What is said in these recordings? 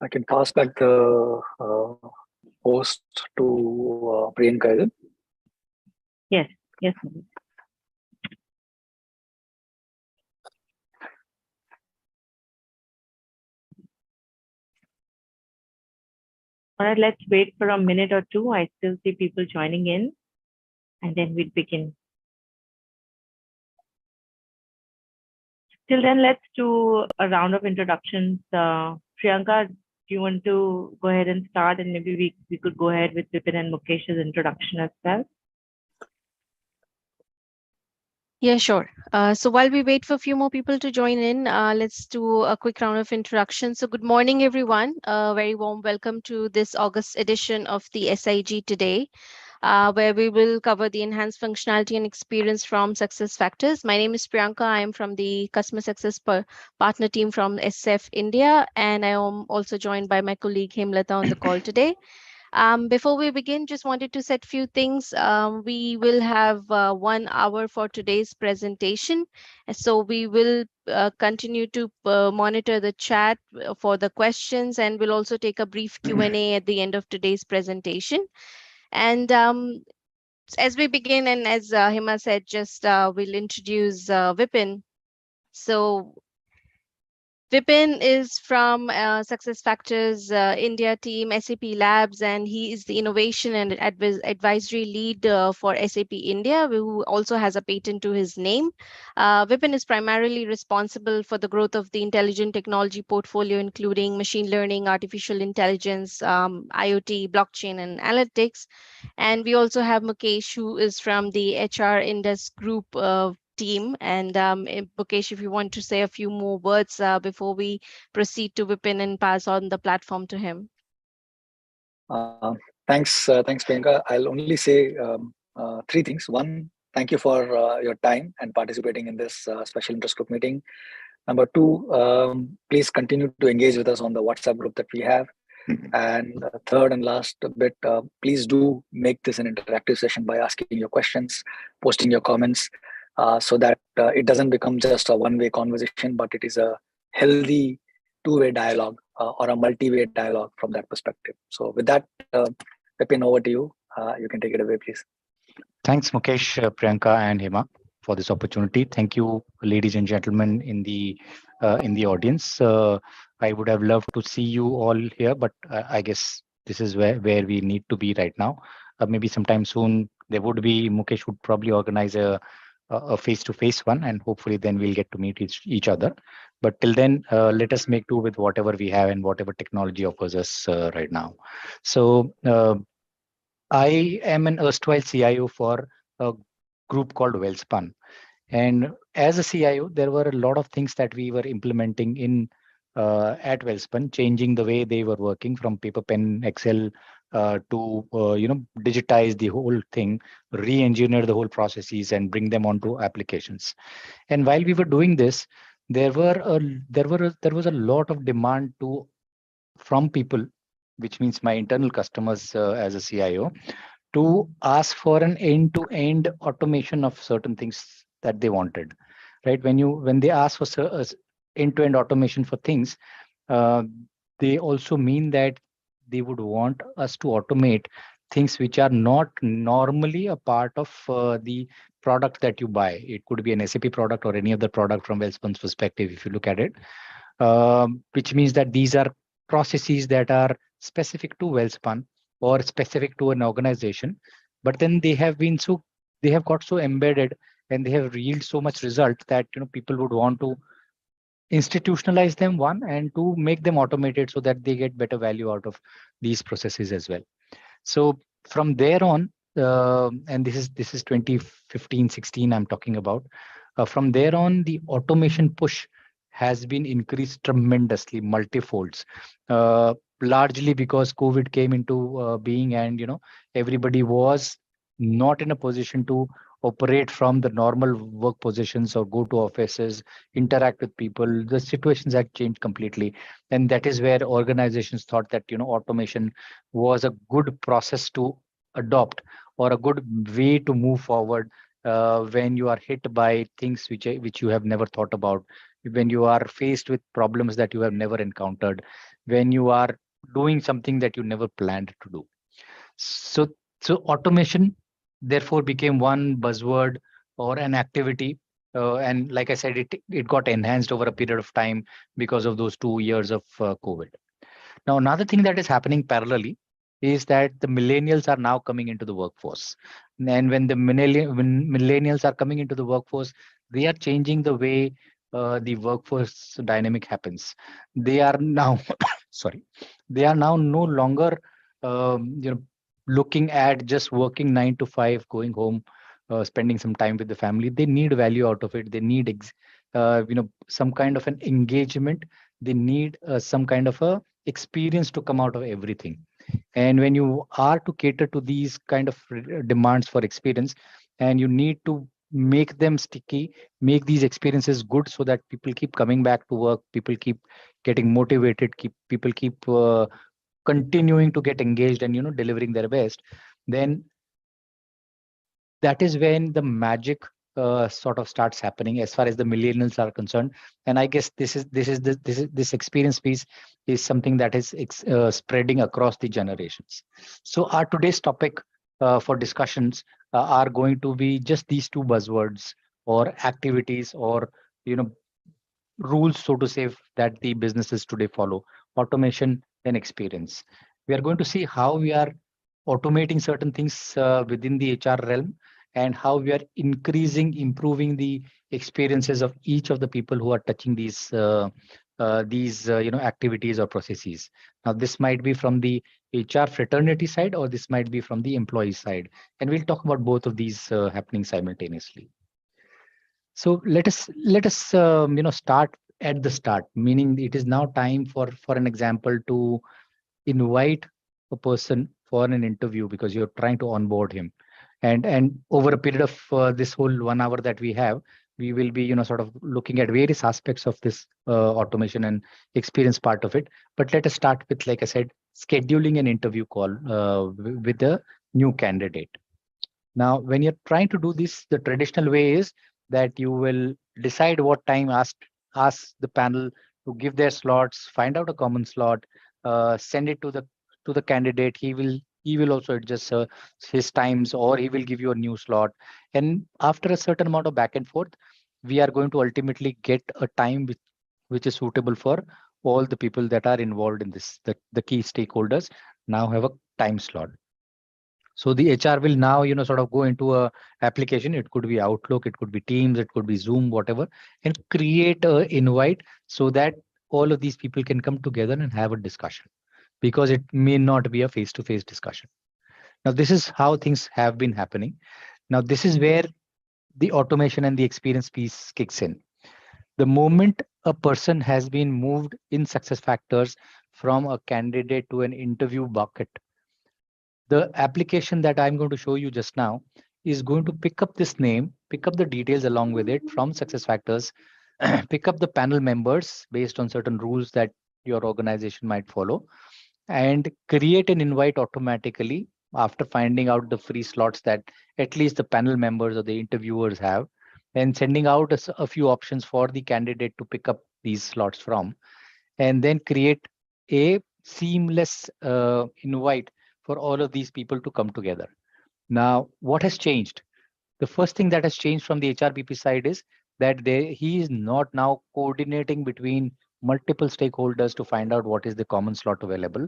I can pass back the host to Priyanka. Is it? Yes, yes. All right, let's wait for a minute or two. I still see people joining in, and then we'll begin. Till then, let's do a round of introductions. Priyanka, do you want to go ahead and start, and maybe we could go ahead with Vipin and Mukesh's introduction as well? Yeah, sure. So while we wait for a few more people to join in, let's do a quick round of introduction. So good morning, everyone. Very warm welcome to this August edition of the SIG Today, where we will cover the enhanced functionality and experience from SuccessFactors. My name is Priyanka. I am from the Customer Success Partner team from SF India, and I am also joined by my colleague Hemlata on the call today. Before we begin, just wanted to set few things. We will have 1 hour for today's presentation. So we will continue to monitor the chat for the questions, and we'll also take a brief Q&A at the end of today's presentation. And as we begin, and as Hima said, just we'll introduce Vipin. So Vipin is from SuccessFactors India team, SAP Labs, and he is the innovation and advisory lead for SAP India, who also has a patent to his name. Vipin is primarily responsible for the growth of the intelligent technology portfolio, including machine learning, artificial intelligence, IoT, blockchain, and analytics. And we also have Mukesh, who is from the HR INDUS group team. And Mukesh, if you want to say a few more words before we proceed to Vipin and pass on the platform to him. Thanks, Priyanka. I'll only say 3 things. One, thank you for your time and participating in this special interest group meeting. Number 2, please continue to engage with us on the WhatsApp group that we have. And third and last bit, please do make this an interactive session by asking your questions, posting your comments, so that it doesn't become just a one-way conversation, but it is a healthy two-way dialogue or a multi-way dialogue from that perspective. So with that, Vipin, over to you. You can take it away, please. Thanks, Mukesh, Priyanka, and Hema for this opportunity. Thank you, ladies and gentlemen in the audience. I would have loved to see you all here, but I guess this is where we need to be right now. Maybe sometime soon there would be, Mukesh would probably organize a face-to-face one, and hopefully then we'll get to meet each other. But till then, let us make do with whatever we have and whatever technology offers us right now. So I am an erstwhile CIO for a group called Wellspun. And as a CIO, there were a lot of things that we were implementing in at Wellspun, changing the way they were working from paper, pen, Excel to digitize the whole thing, re-engineer the whole processes, and bring them onto applications. And while we were doing this, there was a lot of demand from people, which means my internal customers as a CIO, to ask for an end-to-end automation of certain things that they wanted, right? When they ask for end-to-end automation for things, they also mean that they would want us to automate things which are not normally a part of the product that you buy. It could be an SAP product or any other product from Wellspun's perspective, if you look at it, which means that these are processes that are specific to Wellspun or specific to an organization, but then they have got so embedded and they have yielded so much result that people would want to institutionalize them, one, and to make them automated so that they get better value out of these processes as well. So from there on, and this is 2015-16 I'm talking about. From there on, the automation push has been increased tremendously, multifolds, largely because COVID came into being, and everybody was not in a position to operate from the normal work positions or go to offices, interact with people. The situations had changed completely, and that is where organizations thought that automation was a good process to adopt or a good way to move forward when you are hit by things which you have never thought about, when you are faced with problems that you have never encountered, when you are doing something that you never planned to do. So, so automation therefore became one buzzword or an activity. And like I said, it got enhanced over a period of time because of those 2 years of COVID. Now, another thing that is happening parallelly is that the millennials are now coming into the workforce. And when when millennials are coming into the workforce, they are changing the way the workforce dynamic happens. They are now, sorry, they are now no longer, looking at just working 9 to 5, going home, spending some time with the family. They need value out of it. They need, some kind of an engagement. They need some kind of a experience to come out of everything. And when you are to cater to these kind of demands for experience, and you need to make them sticky, make these experiences good so that people keep coming back to work, people keep getting motivated, people keep continuing to get engaged and delivering their best, then that is when the magic sort of starts happening as far as the millennials are concerned. And I guess this experience piece is something that is spreading across the generations. So our today's topic for discussions are going to be just these two buzzwords or activities or rules, so to say, that the businesses today follow: automation and experience. We are going to see how we are automating certain things within the HR realm, and how we are improving the experiences of each of the people who are touching these activities or processes. Now, this might be from the HR fraternity side, or this might be from the employee side, and we'll talk about both of these happening simultaneously. So let us start at the start, meaning it is now time for an example to invite a person for an interview because you're trying to onboard him. And over a period of this whole 1 hour that we have, we will be sort of looking at various aspects of this automation and experience part of it. But let us start with, like I said, scheduling an interview call with a new candidate. Now, when you're trying to do this, the traditional way is that you will decide what time, ask the panel to give their slots, find out a common slot, send it to the candidate. He will also adjust his times, or he will give you a new slot. And after a certain amount of back and forth, we are going to ultimately get a time which is suitable for all the people that are involved in this. The key stakeholders now have a time slot. So the HR will now, sort of go into a application. It could be Outlook, it could be Teams, it could be Zoom, whatever, and create an invite so that all of these people can come together and have a discussion, because it may not be a face-to-face discussion. Now, this is how things have been happening. Now, this is where the automation and the experience piece kicks in. The moment a person has been moved in SuccessFactors from a candidate to an interview bucket, the application that I'm going to show you just now is going to pick up this name, pick up the details along with it from SuccessFactors, pick up the panel members based on certain rules that your organization might follow, and create an invite automatically after finding out the free slots that at least the panel members or the interviewers have, and sending out a few options for the candidate to pick up these slots from, and then create a seamless invite for all of these people to come together. Now, what has changed? The first thing that has changed from the HRBP side is that he is not now coordinating between multiple stakeholders to find out what is the common slot available.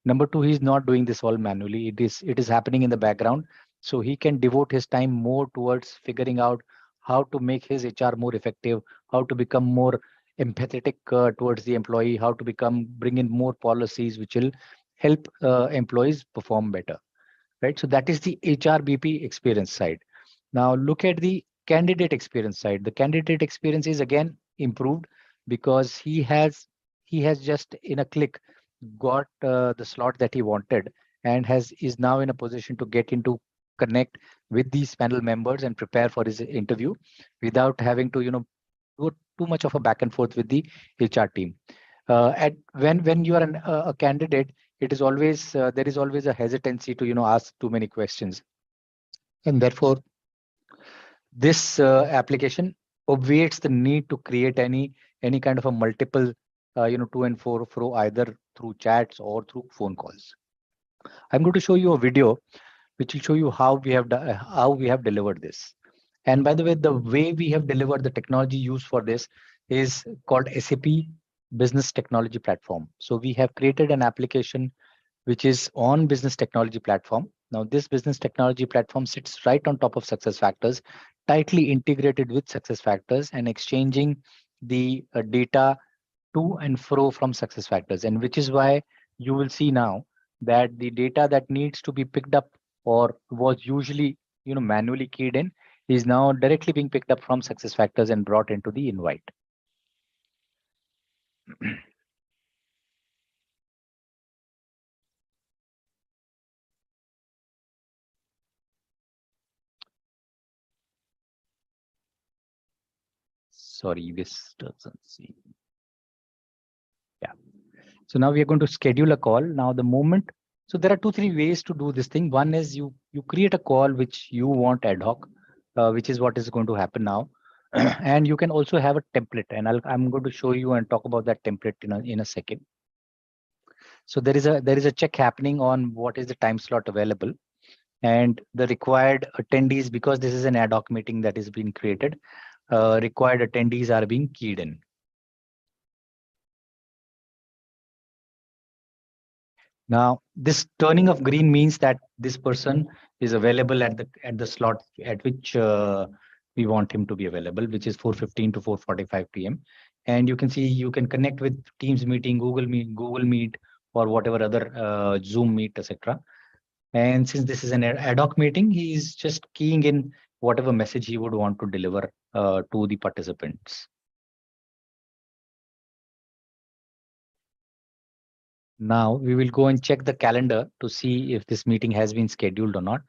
Number two, he's not doing this all manually. It is happening in the background. So he can devote his time more towards figuring out how to make his HR more effective, how to become more empathetic towards the employee, how to bring in more policies which will help employees perform better, right? So that is the HRBP experience side. Now look at the candidate experience side. The candidate experience is again improved because he has just in a click got the slot that he wanted, and is now in a position to get into connect with these panel members and prepare for his interview without having to do too much of a back and forth with the HR team. When you are a candidate, it is always there is always a hesitancy to ask too many questions, and therefore this application obviates the need to create any kind of a multiple to and fro either through chats or through phone calls. I'm going to show you a video which will show you how we have delivered this. And by the way we have delivered the technology used for this is called SAP Business Technology Platform. So we have created an application which is on Business Technology Platform. Now, this Business Technology Platform sits right on top of SuccessFactors, tightly integrated with SuccessFactors and exchanging the data to and fro from SuccessFactors. And which is why you will see now that the data that needs to be picked up or was usually manually keyed in is now directly being picked up from SuccessFactors and brought into the invite. Sorry, this doesn't see. Yeah. So now we are going to schedule a call. Now the moment, so there are 2-3 ways to do this thing. One is you create a call which you want ad hoc, which is what is going to happen now. And you can also have a template, and I'm going to show you and talk about that template in a second. So there is a check happening on what is the time slot available, and the required attendees, because this is an ad hoc meeting that is being created, required attendees are being keyed in. Now, this turning of green means that this person is available at the slot at which we want him to be available, which is 4:15 to 4:45 p.m. And you can see you can connect with Teams meeting, Google Meet, or whatever other Zoom Meet, etc. And since this is an ad hoc meeting, he is just keying in whatever message he would want to deliver to the participants. Now we will go and check the calendar to see if this meeting has been scheduled or not.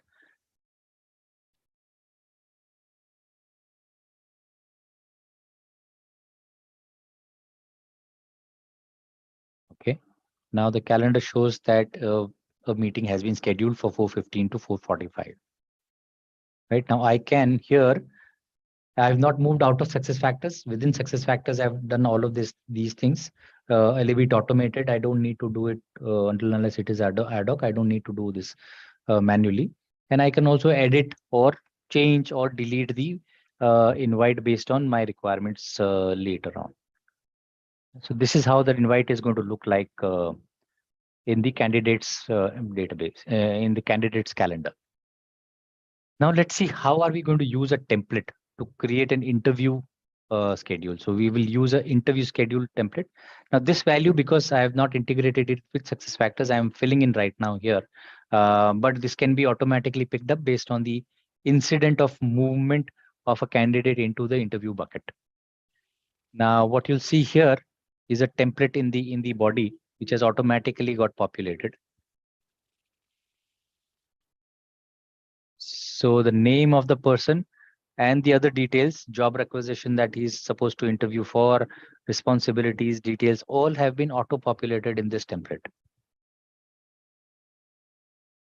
Okay, now the calendar shows that a meeting has been scheduled for 4:15 to 4:45. Right now I can here, I've not moved out of SuccessFactors. Within SuccessFactors, I've done all of these things. A little bit automated. I don't need to do it until unless it is ad hoc. I don't need to do this manually. And I can also edit or change or delete the invite based on my requirements later on. So this is how the invite is going to look like in the candidates database, in the candidates calendar. Now let's see how are we going to use a template to create an interview schedule. So we will use an interview schedule template. Now this value, because I have not integrated it with SuccessFactors, I am filling in right now here. But this can be automatically picked up based on the incident of movement of a candidate into the interview bucket. Now what you'll see here is a template in the body, which has automatically got populated. So the name of the person and the other details, job requisition that he's supposed to interview for, responsibilities, details, all have been auto-populated in this template.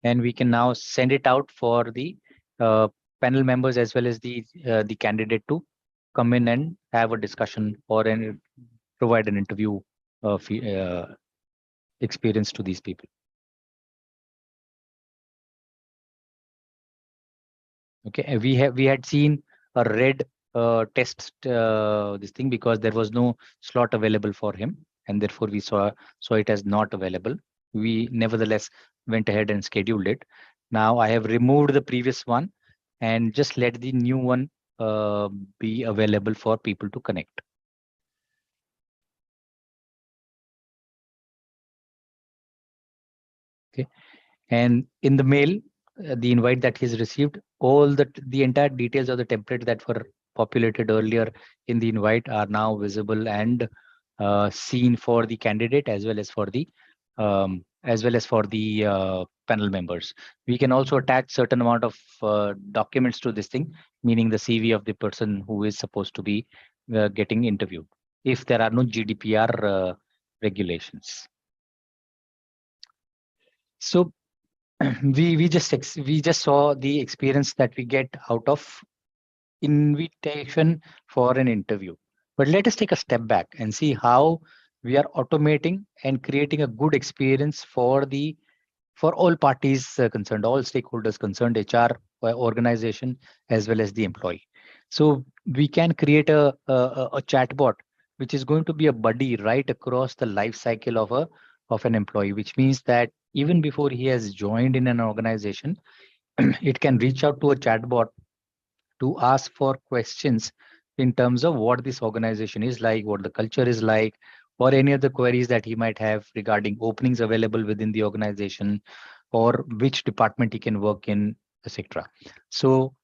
And we can now send it out for the panel members as well as the candidate to come in and have a discussion or provide an interview experience to these people. Okay, we had seen a red test this thing because there was no slot available for him, and therefore we saw it as not available. We nevertheless went ahead and scheduled it. Now I have removed the previous one and just let the new one be available for people to connect. Okay, and in the mail, the invite that he's received, all the entire details of the template that were populated earlier in the invite are now visible and seen for the candidate as well as for the panel members. We can also attach certain amount of documents to this thing, meaning the CV of the person who is supposed to be getting interviewed, if there are no GDPR regulations. So we just saw the experience that we get out of invitation for an interview. But let us take a step back and see how we are automating and creating a good experience for all parties concerned, all stakeholders concerned, HR organization as well as the employee. So we can create a chatbot which is going to be a buddy right across the life cycle of an employee, which means that even before he has joined in an organization, it can reach out to a chatbot to ask for questions in terms of what this organization is like, what the culture is like, or any other queries that he might have regarding openings available within the organization, or which department he can work in, etc. So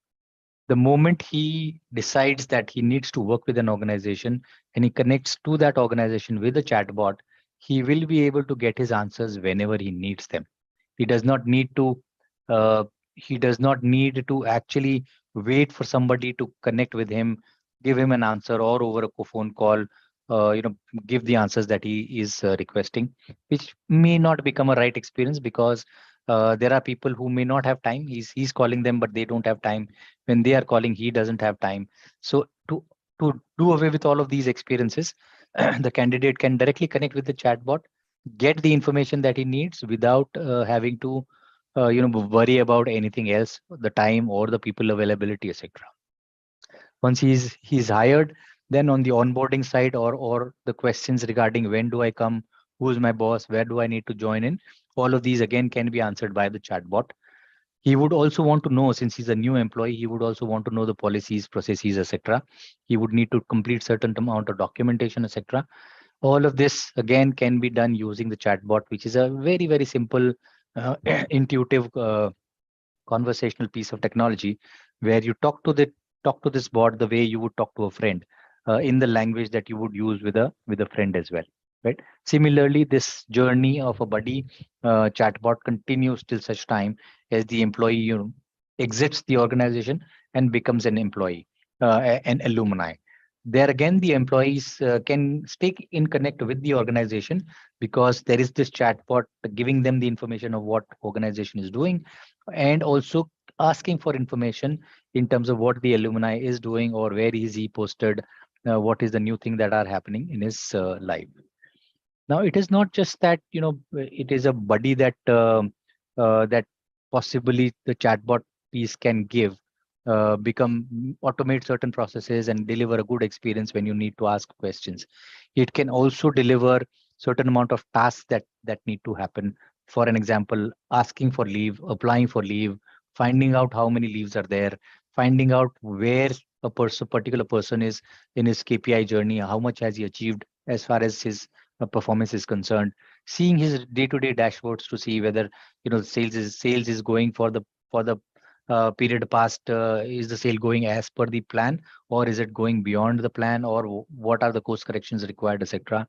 the moment he decides that he needs to work with an organization and he connects to that organization with a chatbot, he will be able to get his answers whenever he needs them. He does not need to uh, actually wait for somebody to connect with him, give him an answer, or over a phone call, give the answers that he is requesting, which may not become a right experience because there are people who may not have time. He's calling them, but they don't have time. When they are calling, he doesn't have time. So to do away with all of these experiences, the candidate can directly connect with the chatbot, get the information that he needs without having to worry about anything else, the time or the people availability, etc. Once he's hired, then on the onboarding side, or the questions regarding when do I come, who's my boss, where do I need to join in, all of these again can be answered by the chatbot. He would also want to know, since he's a new employee, he would also want to know the policies, processes, etc. He would need to complete certain amount of documentation, etc. All of this again can be done using the chatbot, which is a very, very simple, intuitive conversational piece of technology where you talk to this bot the way you would talk to a friend, in the language that you would use with a friend as well, right? Similarly, this journey of a buddy chatbot continues till such time as the employee exits the organization and becomes an employee, an alumni. There again, the employees can stay in connect with the organization because there is this chatbot giving them the information of what organization is doing, and also asking for information in terms of what the alumni is doing or where is he posted, what is the new thing that are happening in his life. Now, it is not just that it is a buddy that possibly the chatbot piece can give, automate certain processes and deliver a good experience when you need to ask questions. It can also deliver certain amount of tasks that need to happen. For an example, asking for leave, applying for leave, finding out how many leaves are there, finding out where particular person is in his KPI journey, how much has he achieved as far as his performance is concerned, seeing his day-to-day dashboards to see whether sales is going for the period past, is the sale going as per the plan, or is it going beyond the plan, or what are the course corrections required, etc.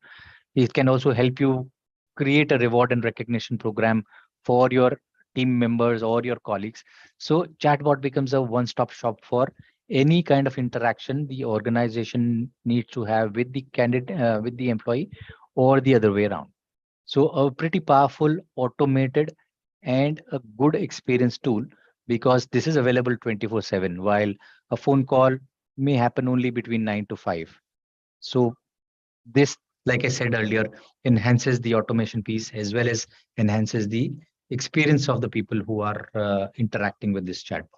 It can also help you create a reward and recognition program for your team members or your colleagues. So chatbot becomes a one-stop shop for any kind of interaction the organization needs to have with the candidate, with the employee, or the other way around. So a pretty powerful, automated, and a good experience tool, because this is available 24/7, while a phone call may happen only between 9 to 5. So this, like I said earlier, enhances the automation piece as well as enhances the experience of the people who are interacting with this chatbot.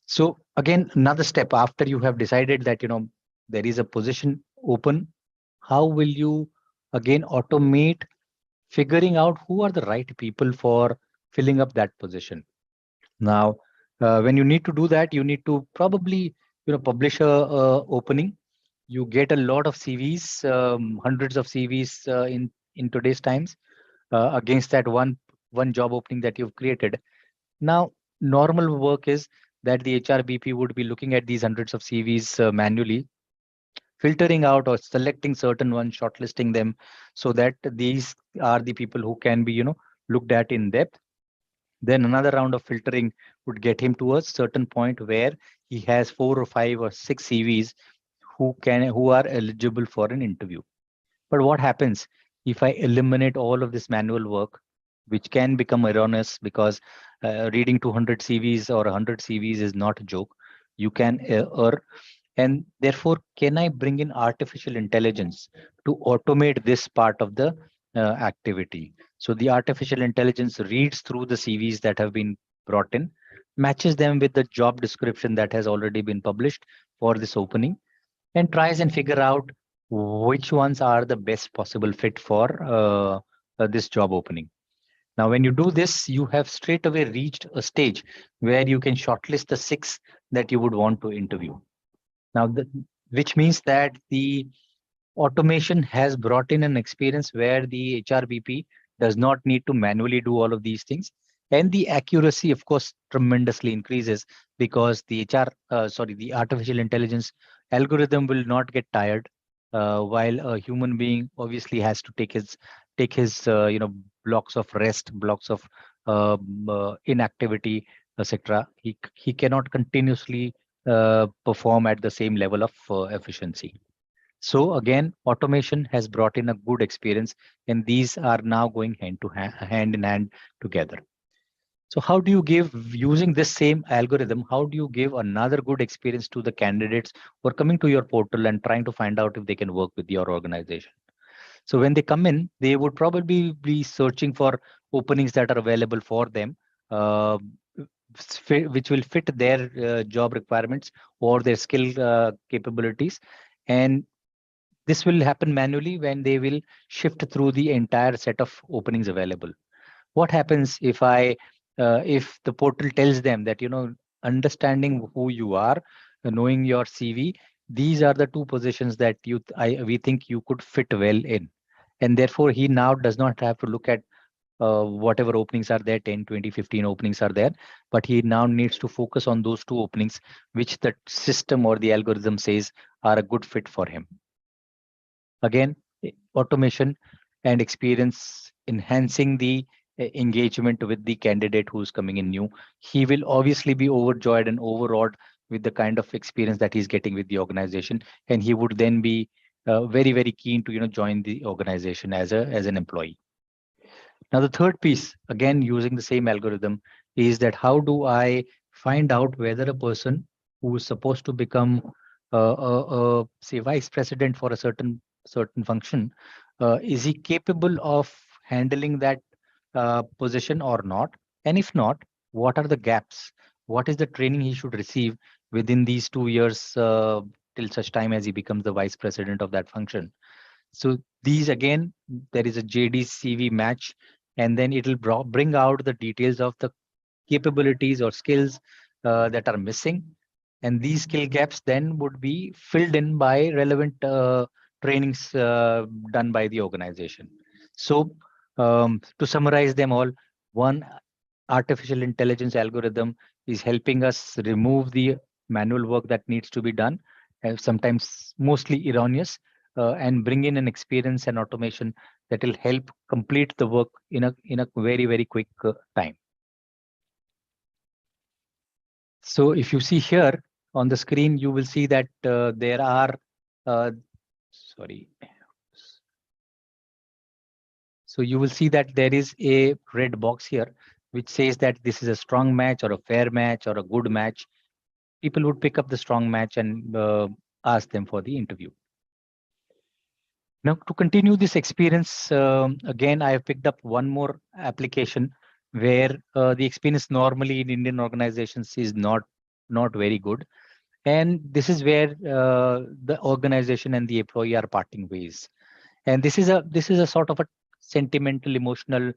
So again, another step after you have decided that there is a position open, how will you again automate figuring out who are the right people for filling up that position? Now, when you need to do that, you need to probably publish a opening. You get a lot of CVs, hundreds of CVs in today's times, against that one job opening that you've created. Now, normal work is that the HRBP would be looking at these hundreds of CVs manually, filtering out or selecting certain ones, shortlisting them, so that these are the people who can be looked at in depth. Then another round of filtering would get him to a certain point where he has 4 or 5 or 6 CVs who are eligible for an interview. But what happens if I eliminate all of this manual work which can become erroneous because reading 200 CVs or 100 CVs is not a joke. You can err. And therefore, can I bring in artificial intelligence to automate this part of the activity? So the artificial intelligence reads through the CVs that have been brought in, matches them with the job description that has already been published for this opening, and tries and figure out which ones are the best possible fit for this job opening. Now, when you do this, you have straight away reached a stage where you can shortlist the 6 that you would want to interview. Now, which means that the automation has brought in an experience where the HRBP does not need to manually do all of these things. And the accuracy, of course, tremendously increases because the the artificial intelligence algorithm will not get tired, while a human being obviously has to take his blocks of rest, blocks of inactivity, etc. He cannot continuously perform at the same level of efficiency. So again, automation has brought in a good experience, and these are now going hand in hand together. So how do you give, using this same algorithm, how do you give another good experience to the candidates who are coming to your portal and trying to find out if they can work with your organization? So when they come in, they would probably be searching for openings that are available for them, uh, which will fit their job requirements or their skill capabilities. And this will happen manually when they will shift through the entire set of openings available. What happens if the portal tells them that, understanding who you are, knowing your CV, these are the 2 positions that we think you could fit well in. And therefore, he now does not have to look at whatever openings are there, 10, 20, 15 openings are there, but he now needs to focus on those 2 openings, which the system or the algorithm says are a good fit for him. Again, automation and experience enhancing the engagement with the candidate who's coming in new. He will obviously be overjoyed and overawed with the kind of experience that he's getting with the organization, and he would then be very, very keen to join the organization as an employee. Now, the third piece, again using the same algorithm, is that how do I find out whether a person who is supposed to become say vice president for a certain function, is he capable of handling that position or not? And if not, what are the gaps? What is the training he should receive within these 2 years till such time as he becomes the vice president of that function? So these, again, there is a JD CV match, and then it will bring out the details of the capabilities or skills that are missing. And these skill gaps then would be filled in by relevant trainings done by the organization. So to summarize them all, one, artificial intelligence algorithm is helping us remove the manual work that needs to be done, and sometimes mostly erroneous, and bring in an experience and automation that will help complete the work in a very, very quick time. So if you see here on the screen, you will see that there are, sorry. So you will see that there is a red box here, which says that this is a strong match or a fair match or a good match. People would pick up the strong match and ask them for the interview. Now, to continue this experience, again, I have picked up one more application where the experience normally in Indian organizations is not very good. And this is where the organization and the employee are parting ways. And this is a sort of a sentimental, emotional,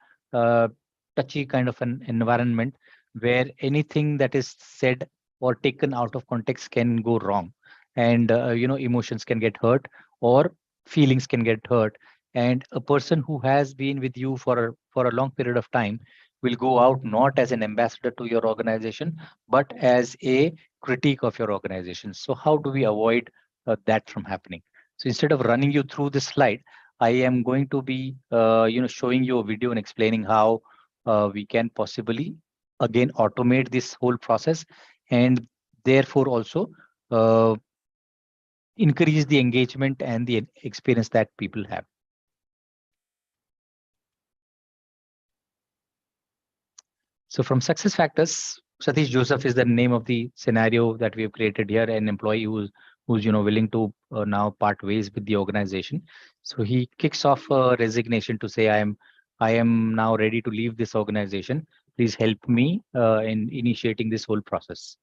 touchy kind of an environment where anything that is said or taken out of context can go wrong, and emotions can get hurt or feelings can get hurt. And a person who has been with you for a long period of time will go out not as an ambassador to your organization, but as a critique of your organization. So how do we avoid that from happening? So instead of running you through this slide, I am going to be showing you a video and explaining how we can possibly again automate this whole process, and therefore also increase the engagement and the experience that people have. So from SuccessFactors, Satish Joseph is the name of the scenario that we have created here. An employee who's willing to now part ways with the organization. So he kicks off a resignation to say, I am now ready to leave this organization. Please help me in initiating this whole process.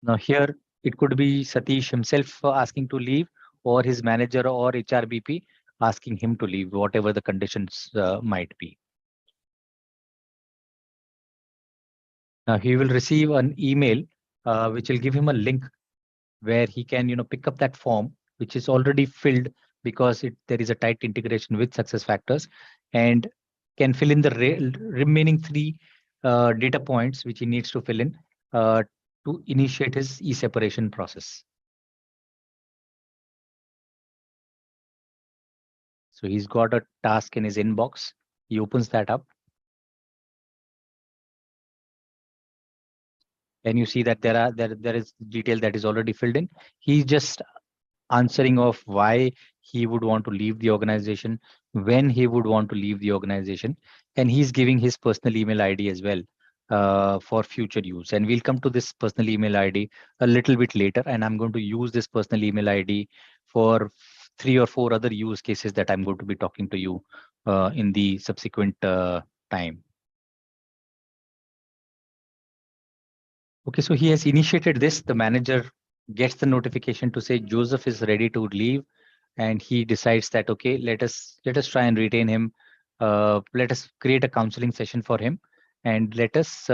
Now here it could be Satish himself asking to leave, or his manager or HRBP asking him to leave, whatever the conditions might be. Now he will receive an email which will give him a link where he can pick up that form which is already filled, because there is a tight integration with SuccessFactors, and can fill in the remaining 3 data points which he needs to fill in to initiate his e-separation process. So he's got a task in his inbox. He opens that up. And you see that there is detail that is already filled in. He's just answering of why he would want to leave the organization, when he would want to leave the organization, and he's giving his personal email ID as well for future use. And we'll come to this personal email ID a little bit later, and I'm going to use this personal email ID for 3 or 4 other use cases that I'm going to be talking to you in the subsequent time. Okay, so he has initiated this. The manager gets the notification to say Joseph is ready to leave, and he decides that, okay, let us try and retain him. Let us create a counseling session for him, and let us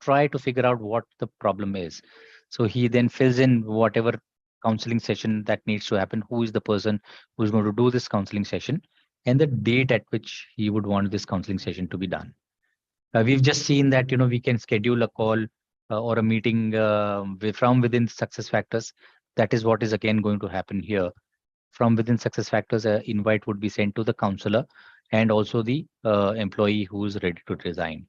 try to figure out what the problem is. So he then fills in whatever counseling session that needs to happen, who is the person who is going to do this counseling session, and the date at which he would want this counseling session to be done. We've just seen that we can schedule a call or a meeting from within SuccessFactors. That is what is again going to happen here. From within SuccessFactors, an invite would be sent to the counselor and also the employee who is ready to resign.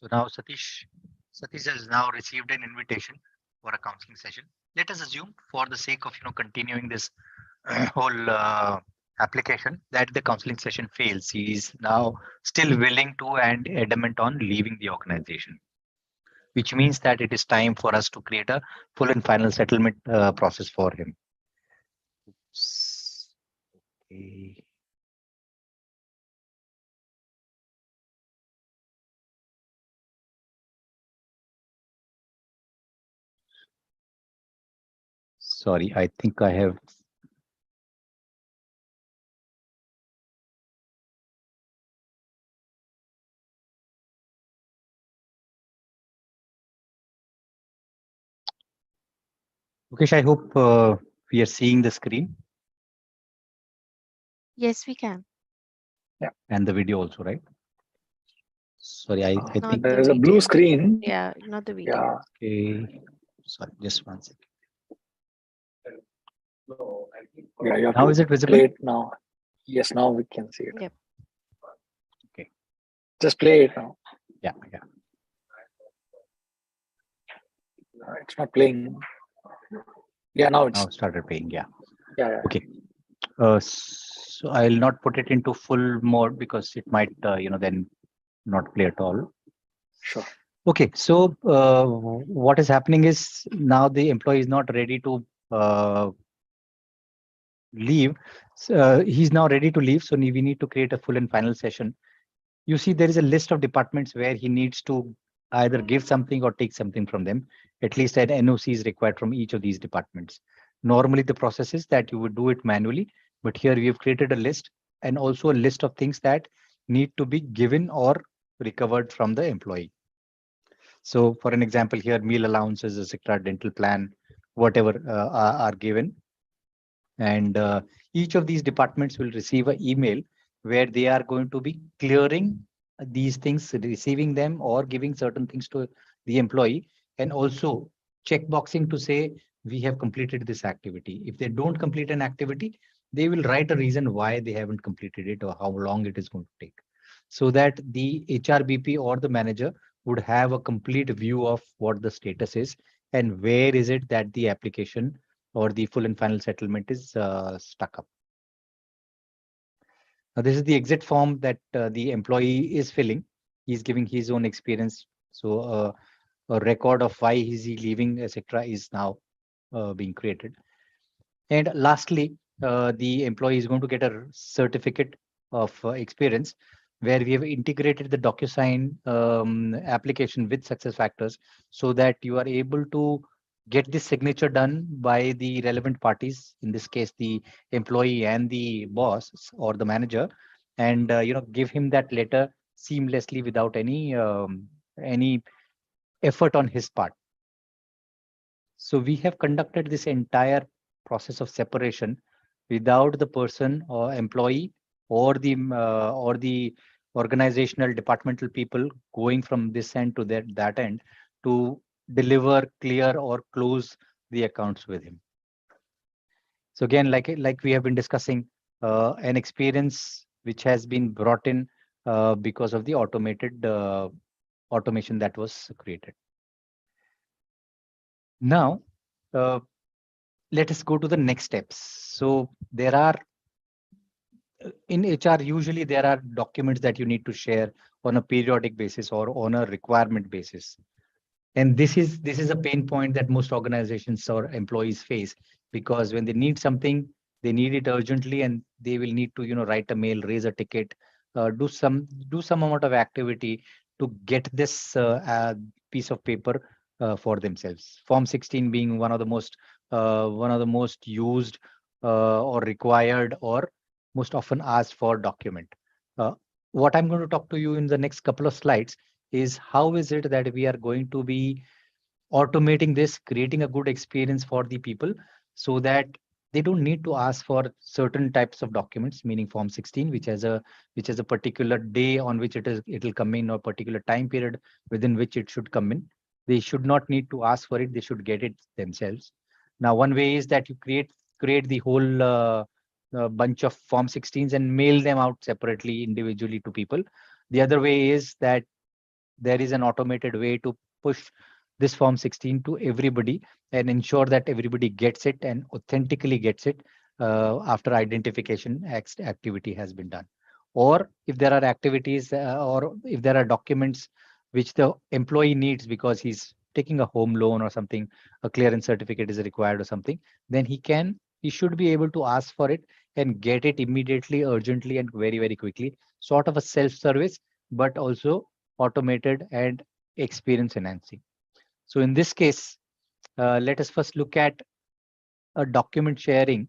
So now Satish has now received an invitation for a counseling session. Let us assume, for the sake of continuing this whole application, that the counseling session fails. He is now still willing to and adamant on leaving the organization, which means that it is time for us to create a full and final settlement process for him. Okay. Sorry, I think I have. Mukesh, I hope we are seeing the screen. Yes, we can. Yeah. And the video also, right? Sorry, I think there is a blue screen. Yeah, not the video. Yeah. Okay. Sorry, just one second. Yeah, you have Now to is it visible? play it now. Yes, now we can see it. Yep. Okay. Just play it now. Yeah. It's not playing. Yeah, now it's Now started playing. Yeah. Yeah. Okay. So I'll not put it into full mode because it might, then not play at all. Sure. Okay. So what is happening is now the employee is not ready to leave. He's now ready to leave. So we need to create a full and final session. You see, there is a list of departments where he needs to either give something or take something from them. At least an NOC is required from each of these departments. Normally the process is that you would do it manually, but here we have created a list and also a list of things that need to be given or recovered from the employee. So for an example here, meal allowances, etc., dental plan, whatever are given. And each of these departments will receive an email where they are going to be clearing these things, receiving them or giving certain things to the employee, and also checkboxing to say we have completed this activity. If they don't complete an activity, they will write a reason why they haven't completed it or how long it is going to take, so that the HRBP or the manager would have a complete view of what the status is and where is it that the application or the full and final settlement is stuck up. Now, this is the exit form that the employee is filling. He's giving his own experience. So a record of why is he leaving, etc., is now being created. And lastly, the employee is going to get a certificate of experience where we have integrated the DocuSign application with SuccessFactors so that you are able to get this signature done by the relevant parties, in this case, the employee and the boss or the manager, and give him that letter seamlessly without any effort on his part. So we have conducted this entire process of separation without the person or employee or the organizational departmental people going from this end to that end to deliver, clear, or close the accounts with him. So again, like we have been discussing, an experience which has been brought in because of the automation that was created. Now, let us go to the next steps. So there are, in HR, usually there are documents that you need to share on a periodic basis or on a requirement basis. And this is a pain point that most organizations or employees face, because when they need something, they need it urgently, and they will need to write a mail, raise a ticket, do some amount of activity to get this piece of paper for themselves. Form 16 being one of the most used or required or most often asked for document. What I'm going to talk to you in the next couple of slides is how is it that we are going to be automating this, creating a good experience for the people so that they don't need to ask for certain types of documents, meaning Form 16, which has a particular day on which it'll come in, or particular time period within which it should come in. They should not need to ask for it. They should get it themselves. Now, one way is that you create the whole bunch of Form 16s and mail them out separately, individually to people. The other way is that there is an automated way to push this Form 16 to everybody and ensure that everybody gets it and authentically gets it after identification activity has been done. Or if there are activities or if there are documents which the employee needs because he's taking a home loan or something, a clearance certificate is required or something, then he should be able to ask for it and get it immediately, urgently, and very, very quickly. Sort of a self-service, but also automated and experience enhancing. So in this case, let us first look at a document sharing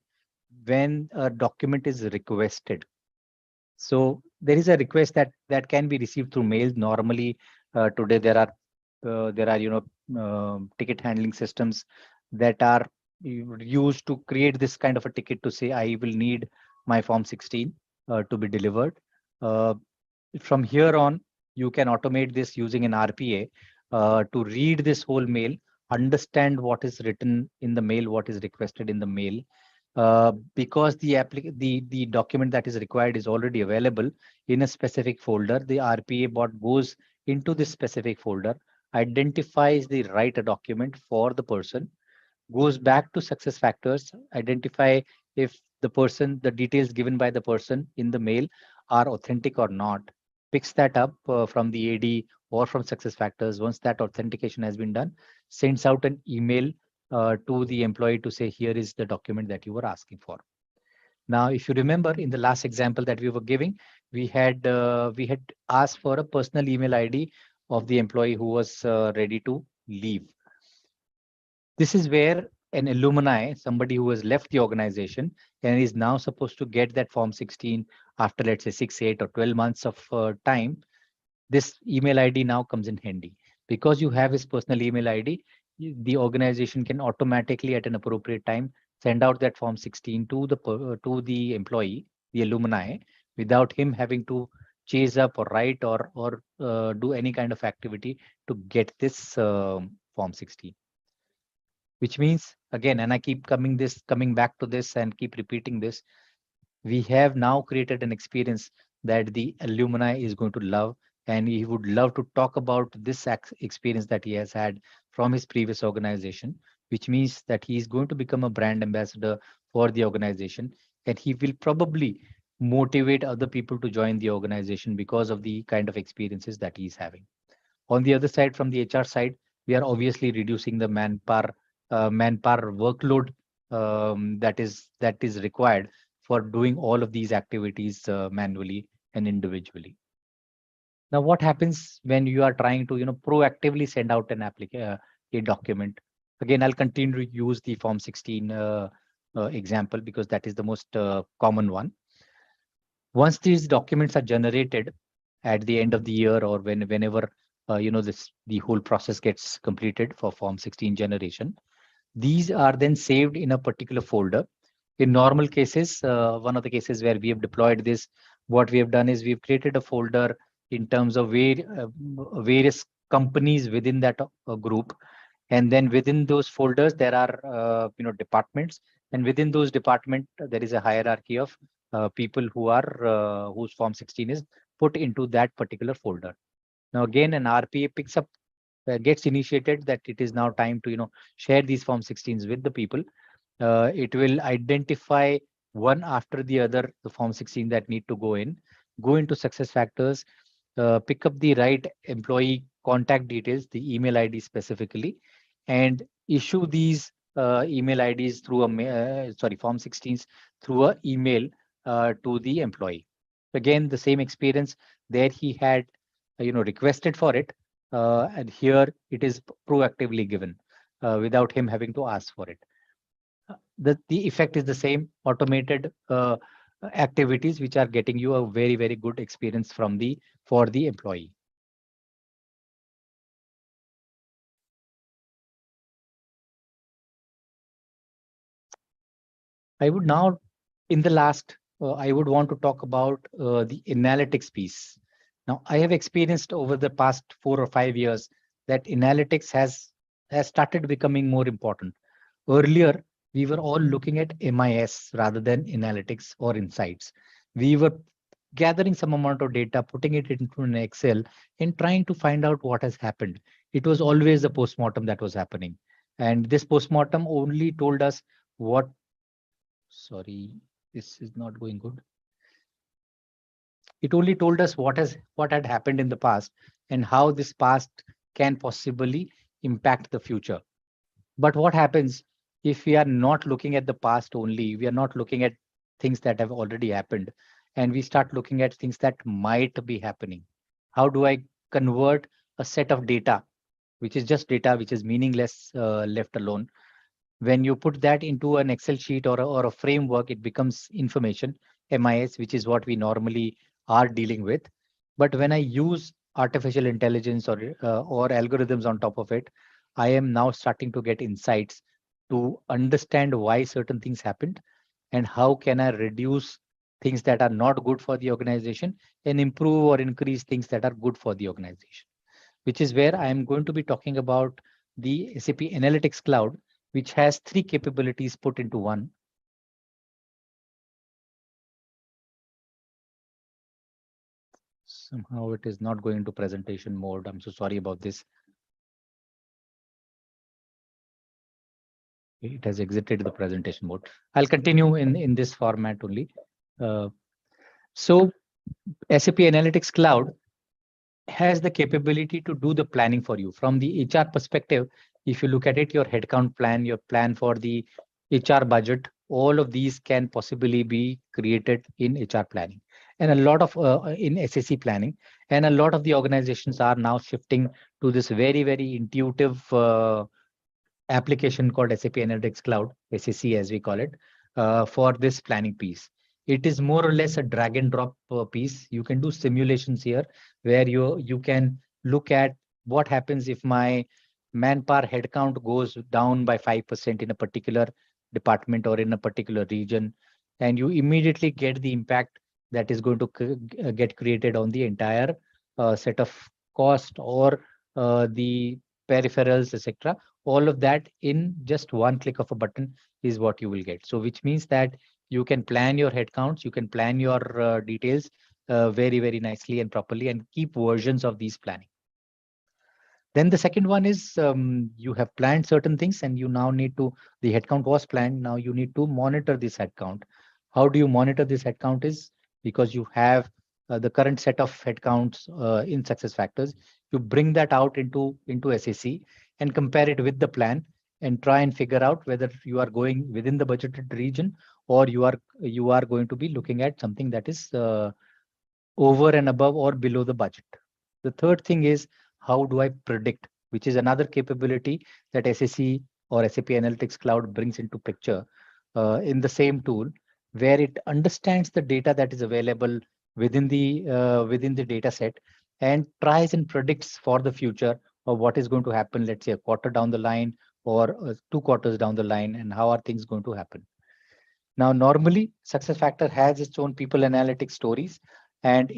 when a document is requested. So there is a request that can be received through mail. Normally, today there are ticket handling systems that are used to create this kind of a ticket to say I will need my Form 16 to be delivered. From here on, you can automate this using an RPA to read this whole mail, understand what is written in the mail, what is requested in the mail. Because the document that is required is already available in a specific folder, the RPA bot goes into this specific folder, identifies the right document for the person, goes back to SuccessFactors, identify if the details given by the person in the mail are authentic or not, picks that up from the AD or from SuccessFactors. Once that authentication has been done, sends out an email to the employee to say, here is the document that you were asking for. Now, if you remember in the last example that we were giving, we had asked for a personal email ID of the employee who was ready to leave. This is where an alumni, somebody who has left the organization and is now supposed to get that Form 16 after, let's say, 6, 8, or 12 months of time, this email ID now comes in handy. Because you have his personal email ID, the organization can automatically at an appropriate time send out that Form 16 to the employee, the alumni, without him having to chase up or write or do any kind of activity to get this Form 16. Which means, again, and I keep coming back to this and keep repeating this, we have now created an experience that the alumni is going to love, and he would love to talk about this experience that he has had from his previous organization, which means that he is going to become a brand ambassador for the organization, and he will probably motivate other people to join the organization because of the kind of experiences that he is having. On the other side, from the HR side, we are obviously reducing the manpower workload that is required for doing all of these activities manually and individually. Now, what happens when you are trying to proactively send out a document? Again, I'll continue to use the Form 16 example because that is the most common one. Once these documents are generated at the end of the year or whenever the whole process gets completed for Form 16 generation, these are then saved in a particular folder. In normal cases, one of the cases where we have deployed this, what we have done is we've created a folder in terms of various companies within that group, and then within those folders there are departments, and within those departments there is a hierarchy of people whose Form 16 is put into that particular folder. Now again, an RPA picks up, gets initiated that it is now time to share these Form 16s with the people. It will identify one after the other the Form 16 that need to go into SuccessFactors, pick up the right employee contact details, the email ID specifically, and issue these email IDs through Form 16s through a email to the employee. Again, the same experience there, he had requested for it, and here it is proactively given without him having to ask for it. The effect is the same, automated activities which are getting you a very, very good experience for the employee. I would now, in the last, I would want to talk about the analytics piece. Now, I have experienced over the past 4 or 5 years that analytics has started becoming more important. Earlier, we were all looking at MIS rather than analytics or insights. We were gathering some amount of data, putting it into an Excel, and trying to find out what has happened. It was always a postmortem that was happening. And this postmortem only told us what, sorry, this is not going good. It only told us what had happened in the past and how this past can possibly impact the future. But what happens if we are not looking at the past only, we are not looking at things that have already happened, and we start looking at things that might be happening? How do I convert a set of data, which is just data, which is meaningless left alone? When you put that into an Excel sheet or a framework, it becomes information, MIS, which is what we normally are dealing with. But when I use artificial intelligence or algorithms on top of it, I am now starting to get insights to understand why certain things happened and how can I reduce things that are not good for the organization and improve or increase things that are good for the organization, which is where I am going to be talking about the SAP Analytics Cloud, which has 3 capabilities put into one. Somehow it is not going into presentation mode. I'm so sorry about this. It has exited the presentation mode. I'll continue in this format only. So SAP Analytics Cloud has the capability to do the planning for you. From the HR perspective, if you look at it, your headcount plan, your plan for the HR budget, all of these can possibly be created in HR planning, and a lot of in SAC planning. And a lot of the organizations are now shifting to this very, very intuitive application called SAP Analytics Cloud, SAC as we call it, for this planning piece. It is more or less a drag and drop piece. You can do simulations here where you can look at what happens if my manpower headcount goes down by 5% in a particular department or in a particular region, and you immediately get the impact that is going to get created on the entire set of cost or the peripherals, etc. All of that in just one click of a button is what you will get. So which means that you can plan your headcounts, you can plan your details very, very nicely and properly and keep versions of these planning. Then the second one is you have planned certain things and you now need to, the headcount was planned, now you need to monitor this headcount. How do you monitor this headcount is because you have the current set of headcounts in SuccessFactors, you bring that out into SAC and compare it with the plan and try and figure out whether you are going within the budgeted region or you are going to be looking at something that is over and above or below the budget. The third thing is how do I predict, which is another capability that SAC or SAP Analytics Cloud brings into picture in the same tool, where it understands the data that is available within the data set and tries and predicts for the future of what is going to happen, let's say a quarter down the line or 2 quarters down the line, and how are things going to happen. Now, normally SuccessFactor has its own people analytics stories, and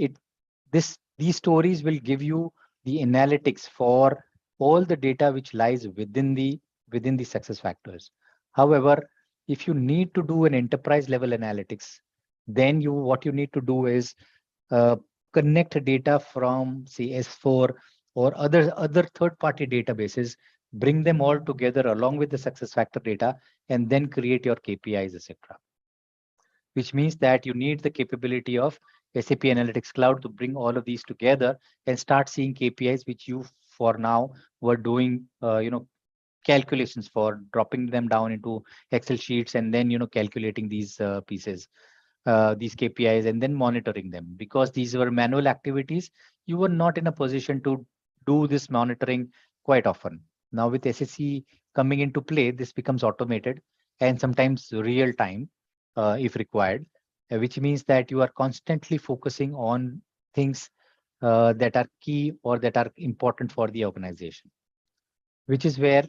these stories will give you the analytics for all the data which lies within the SuccessFactors. However, if you need to do an enterprise level analytics, then what you need to do is connect data from say S4 or other third-party databases, bring them all together along with the SuccessFactor data, and then create your KPIs, etc. Which means that you need the capability of SAP Analytics Cloud to bring all of these together and start seeing KPIs, which you for now were doing, calculations for, dropping them down into Excel sheets and then, calculating these pieces, these KPIs, and then monitoring them. Because these were manual activities, you were not in a position to do this monitoring quite often. Now with SAC coming into play, this becomes automated and sometimes real time if required, which means that you are constantly focusing on things that are key or that are important for the organization, which is where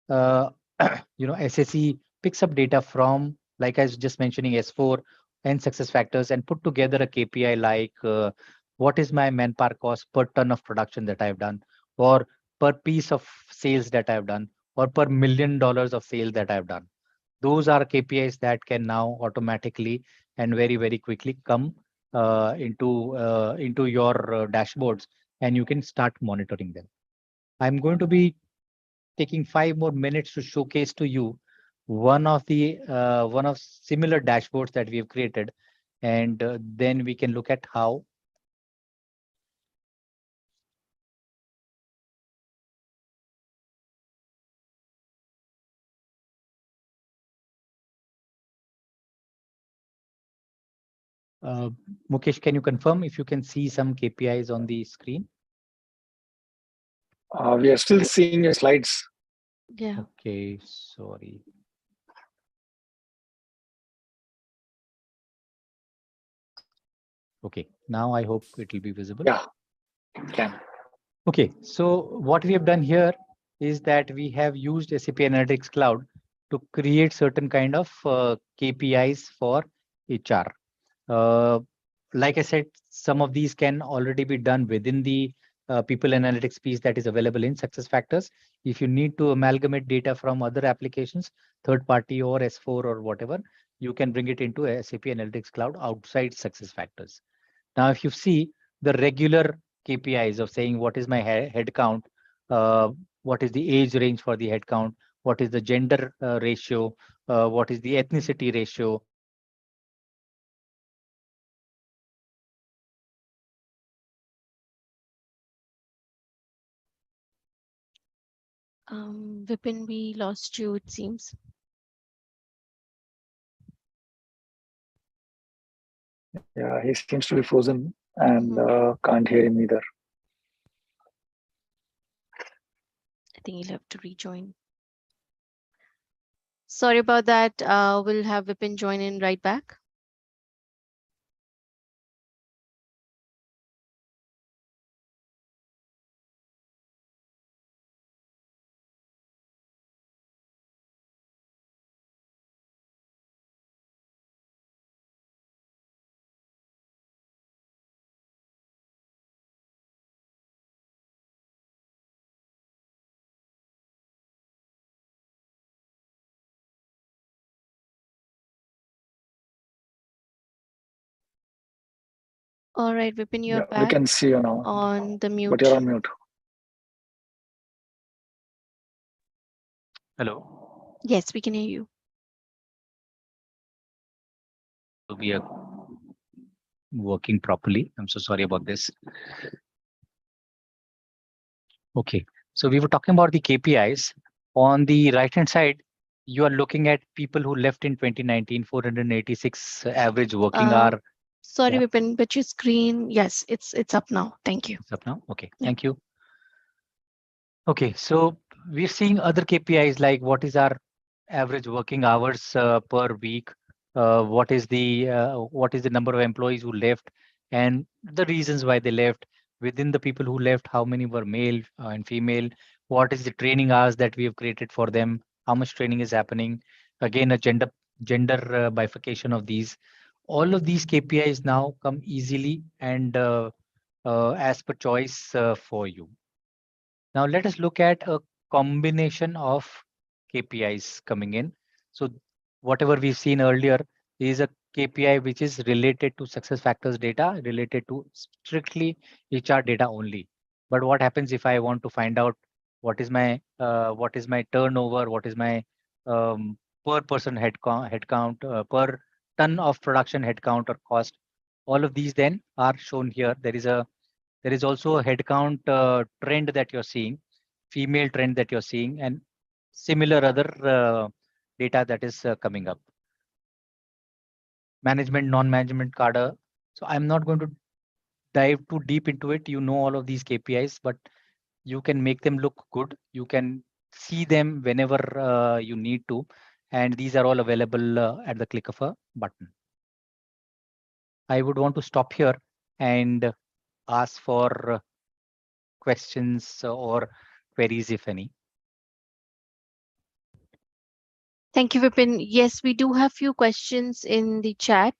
SAC picks up data from, like I was just mentioning, S4 and SuccessFactors, and put together a KPI like what is my manpower cost per ton of production that I've done, or per piece of sales that I've done, or per $1 million of sales that I've done. Those are KPIs that can now automatically and very, very quickly come into your dashboards, and you can start monitoring them. I'm going to be taking 5 more minutes to showcase to you one of similar dashboards that we have created, and then we can look at how Mukesh, can you confirm if you can see some KPIs on the screen? We are still seeing your slides. Yeah. Okay, sorry. Okay, now I hope it will be visible. Yeah, can. Okay, so what we have done here is that we have used SAP Analytics Cloud to create certain kind of KPIs for HR. Like I said, some of these can already be done within the people analytics piece that is available in SuccessFactors. If you need to amalgamate data from other applications, third party or S4 or whatever, you can bring it into SAP Analytics Cloud outside SuccessFactors. Now, if you see the regular KPIs of saying what is my head count, what is the age range for the head count, what is the gender ratio, what is the ethnicity ratio, Vipin, we lost you, it seems. Yeah, he seems to be frozen and can't hear him either. I think you'll have to rejoin. Sorry about that. We'll have Vipin join in right back. All right, Vipin, you're We back can see you now, on the mute. but you're on mute. Hello. Yes, we can hear you. We are working properly. I'm so sorry about this. Okay, so we were talking about the KPIs. On the right-hand side, you are looking at people who left in 2019, 486 average working hour. Sorry, Yeah. Vipin, but your screen, yes, it's up now. Thank you. It's up now. Okay, Yeah. thank you. Okay, so we're seeing other KPIs like what is our average working hours per week, what is the number of employees who left, and the reasons why they left. Within the people who left, how many were male and female? What is the training hours that we have created for them? How much training is happening? Again, a gender bifurcation of these. All of these KPIs now come easily and as per choice for you. Now let us look at a combination of KPIs coming in. So whatever we've seen earlier is a KPI which is related to SuccessFactors data, related to strictly HR data only. But what happens if I want to find out what is my turnover, what is my per person headcount, per ton of production headcount or cost? All of these then are shown here. There is also a headcount trend that you're seeing, female trend that you're seeing, and similar other data that is coming up. Management, non-management cadre. So I'm not going to dive too deep into it. You know all of these KPIs, but you can make them look good. You can see them whenever you need to. And these are all available at the click of a button. I would want to stop here and ask for questions or queries, if any. Thank you, Vipin. Yes, we do have few questions in the chat.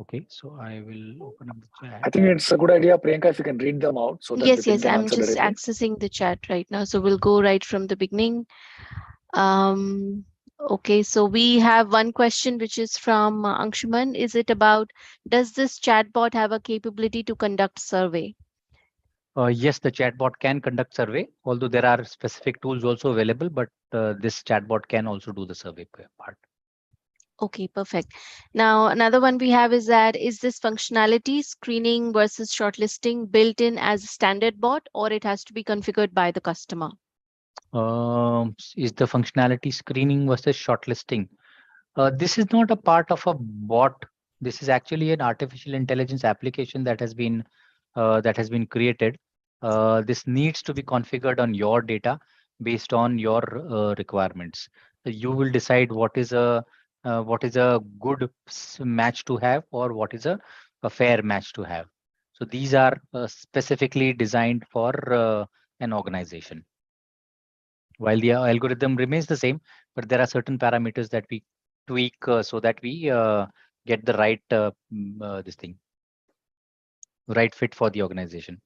Okay, so I will open up the chat. I think it's a good idea, Priyanka, if you can read them out so that Yes, Vipin can I'm answer just directly. accessing the chat right now. So we'll go right from the beginning. Okay, so we have one question which is from Anshuman. Is it about, does this chatbot have a capability to conduct survey? Yes, the chatbot can conduct survey, although there are specific tools also available, but this chatbot can also do the survey part. Okay, perfect. Now, another one we have is that, is this functionality, screening versus shortlisting, built in as a standard bot, or it has to be configured by the customer? Is the functionality screening versus shortlisting? This is not a part of a bot. This is actually an artificial intelligence application that has been created. This needs to be configured on your data based on your requirements. You will decide what is a good match to have, or what is a fair match to have. So these are specifically designed for an organization. While the algorithm remains the same, but there are certain parameters that we tweak so that we get the right right fit for the organization.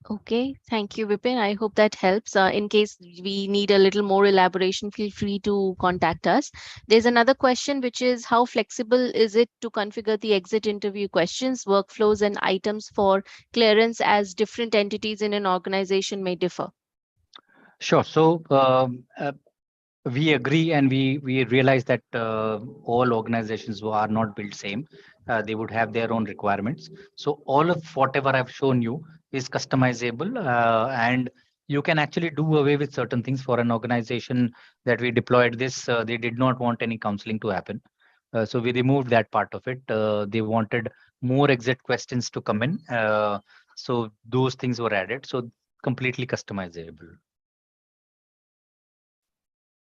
Okay, thank you, Vipin. I hope that helps. In case we need a little more elaboration, feel free to contact us. There's another question, which is, how flexible is it to configure the exit interview questions, workflows, and items for clearance, as different entities in an organization may differ? Sure. So we agree, and we realize that all organizations are not built same. They would have their own requirements. So all of whatever I've shown you is customizable, and you can actually do away with certain things. For an organization that we deployed this, they did not want any counseling to happen. So we removed that part of it. They wanted more exit questions to come in. So those things were added. So completely customizable.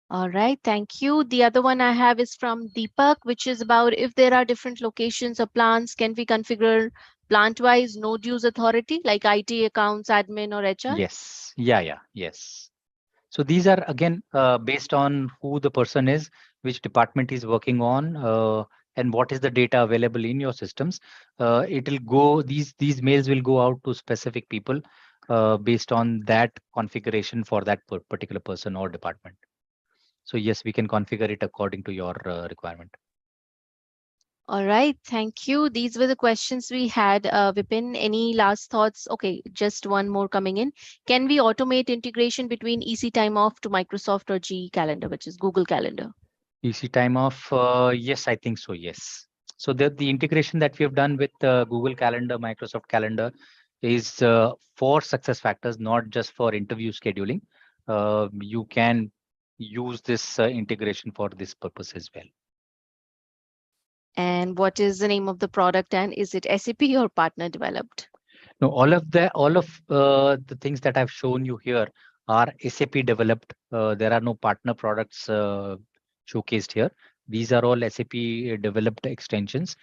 All right, thank you. The other one I have is from Deepak, which is about if there are different locations or plants, can we configure plant-wise node use authority like IT, accounts, admin, or HR? Yes. Yeah. Yes. So these are again based on who the person is, which department he's working on, and what is the data available in your systems. It will go. These mails will go out to specific people based on that configuration for that particular person or department. So yes, we can configure it according to your requirement. All right, thank you. These were the questions we had. Vipin, any last thoughts? Okay, just one more coming in. Can we automate integration between EC time off to Microsoft or GE Calendar, which is Google Calendar? EC time off, yes, I think so, yes. So the integration that we have done with Google Calendar, Microsoft Calendar is for SuccessFactors, not just for interview scheduling. You can use this integration for this purpose as well. And what is the name of the product, and is it SAP or partner developed? No, all of the things that I've shown you here are SAP developed. There are no partner products showcased here. These are all SAP developed extensions.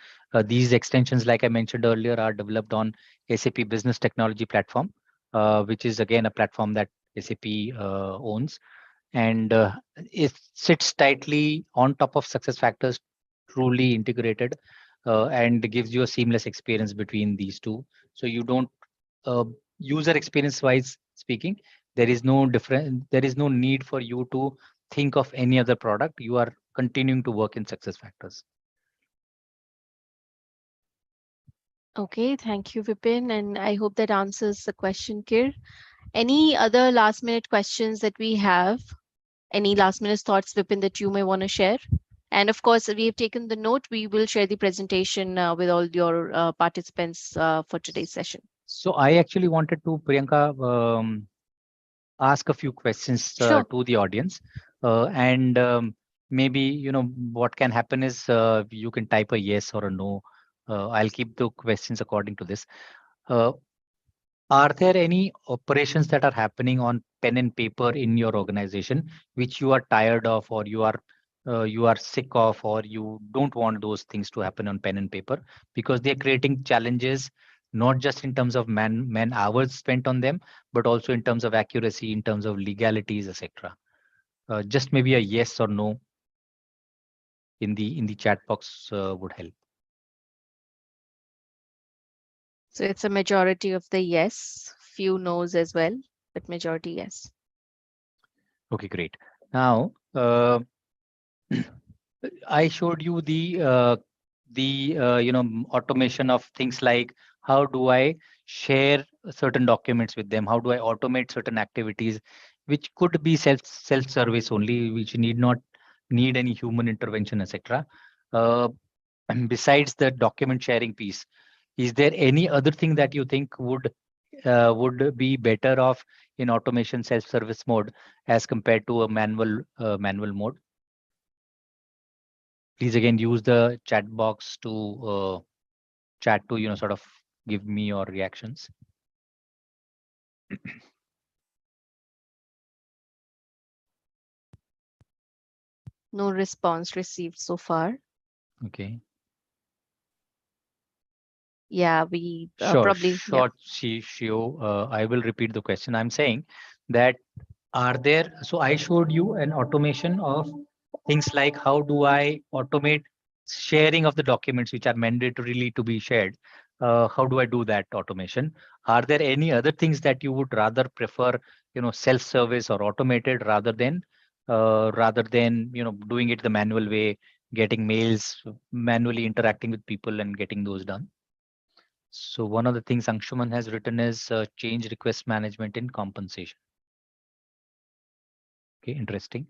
These extensions, like I mentioned earlier, are developed on SAP Business Technology Platform, which is again a platform that SAP owns, and it sits tightly on top of SuccessFactors, truly integrated, and gives you a seamless experience between these two. So you don't user experience wise speaking, there is no need for you to think of any other product. You are continuing to work in SuccessFactors. Okay, thank you, Vipin, and I hope that answers the question, Kir. Any other last minute questions that we have? Any last minute thoughts, Vipin, that you may want to share? And of course, we have taken the note. We will share the presentation with all your participants for today's session. So I actually wanted to, Priyanka, ask a few questions Sure. to the audience, and maybe what can happen is you can type a yes or a no. I'll keep the questions according to this. Are there any operations that are happening on pen and paper in your organization which you are tired of, or you are sick of, or you don't want those things to happen on pen and paper because they're creating challenges, not just in terms of man hours spent on them, but also in terms of accuracy, in terms of legalities, etc. Just maybe a yes or no in the chat box would help. So it's a majority of the yes, few no's as well, but majority yes. Okay, great. Now, I showed you the automation of things like how do I share certain documents with them? How do I automate certain activities, which could be self-service only, which need not need any human intervention, etc. And besides the document sharing piece, is there any other thing that you think would be better off in automation self-service mode as compared to a manual mode? Please again use the chat box to chat to sort of give me your reactions. No response received so far. Okay. Yeah, we Sure. yeah. Shio, I will repeat the question. I'm saying that so I showed you an automation of things like how do I automate sharing of the documents which are mandatorily to be shared. How do I do that automation? Are there any other things that you would rather prefer, self-service or automated rather than doing it the manual way, getting mails, manually interacting with people and getting those done? So one of the things Anshuman has written is change request management in compensation. Okay, interesting.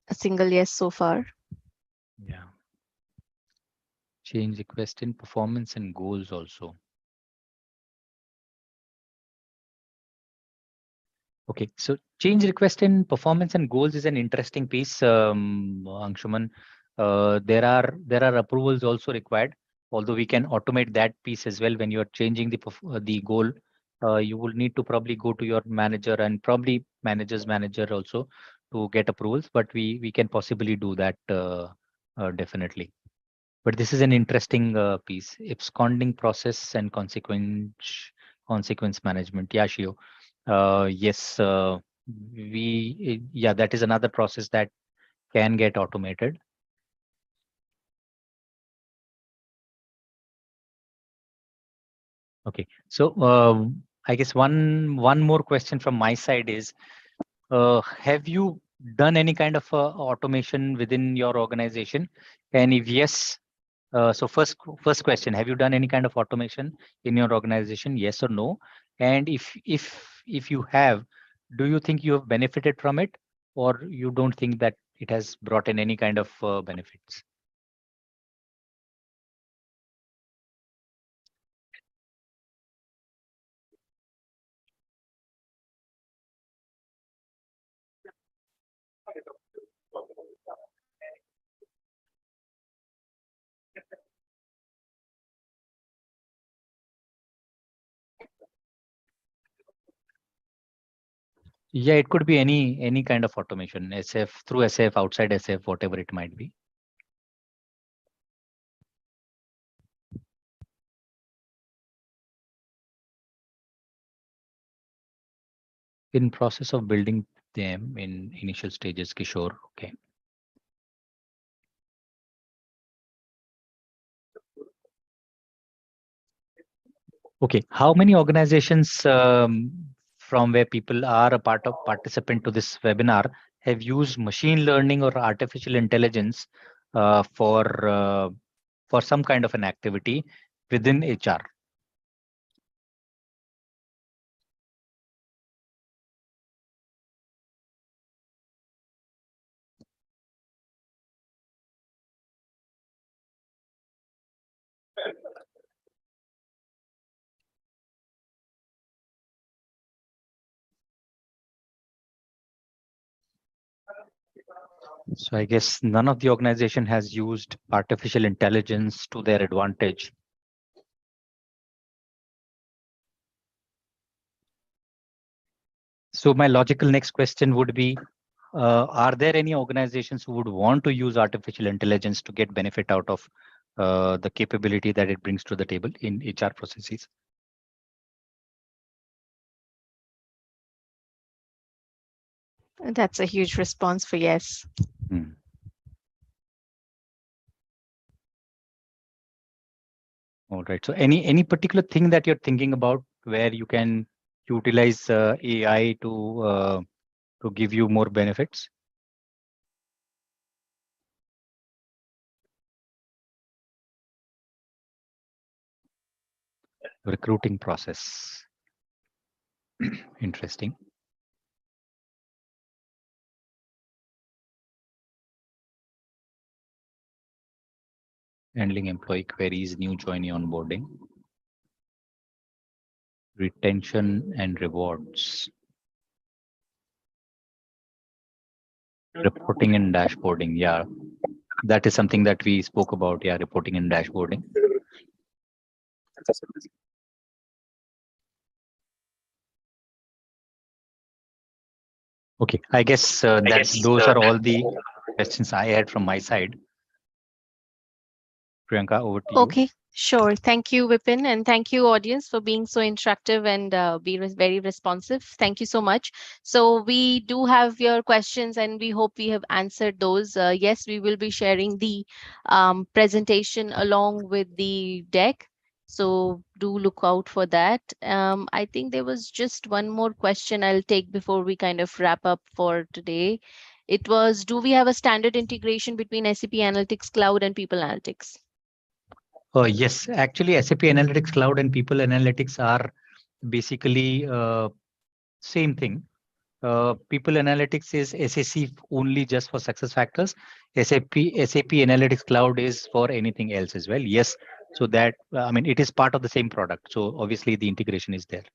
A single yes so far. Yeah. Change request in performance and goals also. Okay, so change request in performance and goals is an interesting piece, Anshuman. There are approvals also required. although we can automate that piece as well. When you are changing the goal, you will need to probably go to your manager and probably manager's manager also to get approvals, but we can possibly do that definitely. But this is an interesting piece: absconding process and consequence management. Yeah, Shio. Yes, yeah, that is another process that can get automated. Okay, so I guess one more question from my side is, have you done any kind of automation within your organization? And if yes, so first question: have you done any kind of automation in your organization? Yes or no? And if you have, do you think you have benefited from it, or you don't think that it has brought in any kind of benefits? Yeah, it could be any kind of automation, SF, through SF, outside SF, whatever it might be. In process of building them in initial stages, Kishore. Okay. Okay, how many organizations from where people are a participant to this webinar have used machine learning or artificial intelligence for some kind of an activity within HR? So I guess none of the organization has used artificial intelligence to their advantage. So my logical next question would be, are there any organizations who would want to use artificial intelligence to get benefit out of the capability that it brings to the table in HR processes? That's a huge response for yes. All right. So any particular thing that you're thinking about where you can utilize AI to give you more benefits? Recruiting process. Interesting. Handling employee queries, new joinee onboarding. Retention and rewards. Reporting and dashboarding. Yeah, that is something that we spoke about. Yeah, reporting and dashboarding. Okay, I guess those are all the questions I had from my side. Priyanka, over to you. Okay, sure. Thank you, Vipin, and thank you, audience, for being so interactive and very responsive. Thank you so much. So we do have your questions, and we hope we have answered those. Yes, we will be sharing the presentation along with the deck. So do look out for that. I think there was just one more question I'll take before we kind of wrap up for today. It was, do we have a standard integration between SAP Analytics Cloud and People Analytics? Yes, actually, SAP Analytics Cloud and People Analytics are basically same thing. People Analytics is SAC only just for SuccessFactors. SAP Analytics Cloud is for anything else as well. Yes, so that I mean it is part of the same product. So obviously the integration is there.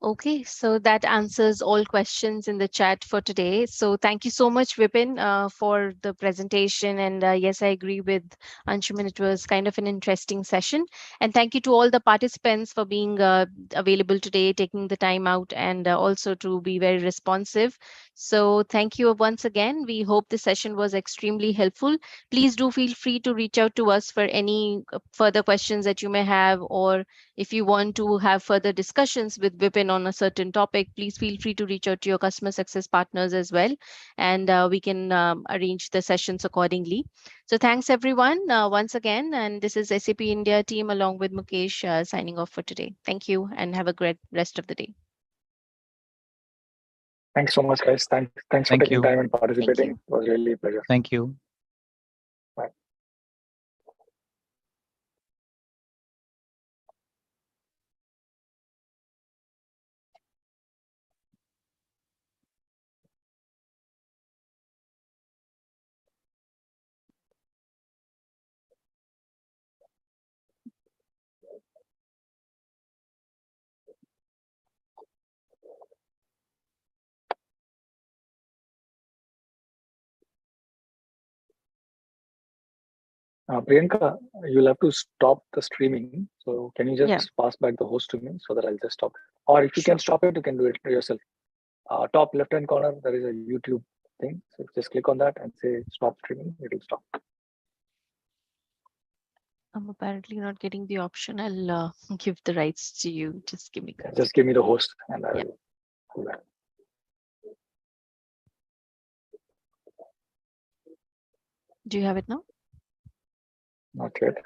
Okay, so that answers all questions in the chat for today. So thank you so much, Vipin, for the presentation. And yes, I agree with Anshuman. It was kind of an interesting session. And thank you to all the participants for being available today, taking the time out, and also to be very responsive. So thank you once again. We hope the session was extremely helpful. Please do feel free to reach out to us for any further questions that you may have, or if you want to have further discussions with Vipin on a certain topic, please feel free to reach out to your customer success partners as well, and we can arrange the sessions accordingly. So thanks everyone once again, and this is SAP India team along with Mukesh signing off for today. Thank you and have a great rest of the day. Thanks so much, guys. Thanks for Thank taking you. time and participating. you. It was really a pleasure. Thank you. Bye. Priyanka, you'll have to stop the streaming. So can you just Yeah. pass back the host to me so that I'll just stop it? Or if you can stop it, you can do it yourself. Top left-hand corner, there is a YouTube thing. So just click on that and say stop streaming. It will stop. I'm apparently not getting the option. I'll give the rights to you. Just give me. Just give me the host and I Yeah. will do that. Do you have it now? Not yet.